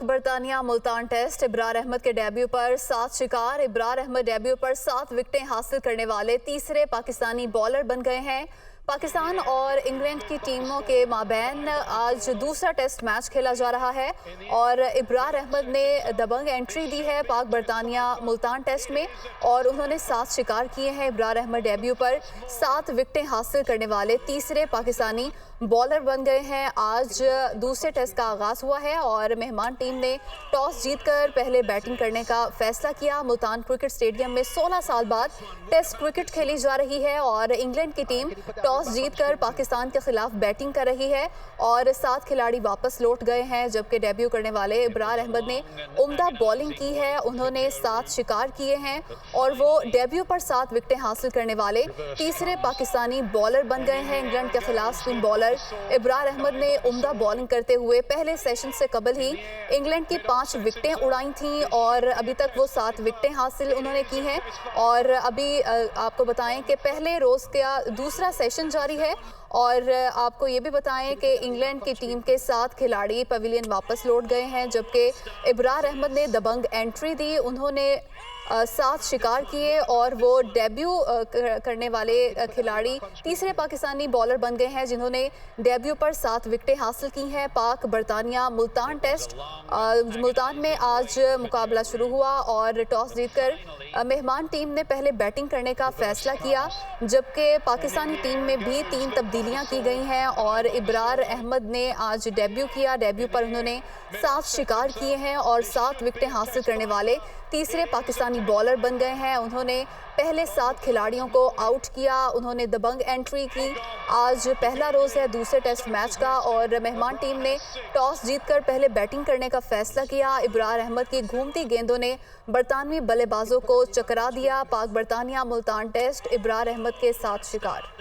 पाक बरतानिया मुल्तान टेस्ट इब्रार अहमद के डेब्यू पर 7 शिकार। इब्रार अहमद डेब्यू पर 7 विकेटें हासिल करने वाले तीसरे पाकिस्तानी बॉलर बन गए हैं। पाकिस्तान और इंग्लैंड की टीमों के माबैन आज दूसरा टेस्ट मैच खेला जा रहा है और इब्रार अहमद ने दबंग एंट्री दी है पाक बरतानिया मुल्तान टेस्ट में और उन्होंने 7 शिकार किए हैं। इब्रार अहमद डेब्यू पर 7 विकेटें हासिल करने वाले तीसरे पाकिस्तानी बॉलर बन गए हैं। आज दूसरे टेस्ट का आगाज़ हुआ है और मेहमान टीम ने टॉस जीतकर पहले बैटिंग करने का फैसला किया। मुल्तान क्रिकेट स्टेडियम में 16 साल बाद टेस्ट क्रिकेट खेली जा रही है और इंग्लैंड की टीम टॉस जीतकर पाकिस्तान के खिलाफ बैटिंग कर रही है और 7 खिलाड़ी वापस लौट गए हैं, जबकि डेब्यू करने वाले इब्रार अहमद ने उम्दा बॉलिंग की है। उन्होंने 7 शिकार किए हैं और वो डेब्यू पर 7 विकेटें हासिल करने वाले तीसरे पाकिस्तानी बॉलर बन गए हैं। इंग्लैंड के खिलाफ स्पिन बॉलर इब्रार अहमद ने उम्दा बॉलिंग करते हुए पहले सेशन से कबल ही इंग्लैंड की 5 विकेटें उड़ाई थीं और अभी तक वो 7 विकेटें हासिल उन्होंने की हैं। और अभी आपको बताएं कि पहले रोज़ का दूसरा सेशन जारी है और आपको ये भी बताएं कि इंग्लैंड की टीम के 7 खिलाड़ी पवेलियन वापस लौट गए हैं, जबकि इब्रार अहमद ने दबंग एंट्री दी। उन्होंने 7 शिकार किए और वो डेब्यू करने वाले खिलाड़ी तीसरे पाकिस्तानी बॉलर बन गए हैं जिन्होंने डेब्यू पर 7 विकेटें हासिल की हैं। पाक बरतानिया मुल्तान टेस्ट मुल्तान में आज मुकाबला शुरू हुआ और टॉस जीतकर मेहमान टीम ने पहले बैटिंग करने का फैसला किया, जबकि पाकिस्तानी टीम में भी 3 तब्दीलियां की गई हैं और इब्रार अहमद ने आज डेब्यू किया। डेब्यू पर उन्होंने 7 शिकार किए हैं और 7 विकेटें हासिल करने वाले तीसरे पाकिस्तानी बॉलर बन गए हैं। उन्होंने पहले 7 खिलाड़ियों को आउट किया, उन्होंने दबंग एंट्री की। आज पहला रोज़ है दूसरे टेस्ट मैच का और मेहमान टीम ने टॉस जीतकर पहले बैटिंग करने का फैसला किया। इब्रार अहमद की घूमती गेंदों ने बरतानवी बल्लेबाजों को चकरा दिया। पाक बरतानिया मुल्तान टेस्ट इब्रार अहमद के 7 शिकार।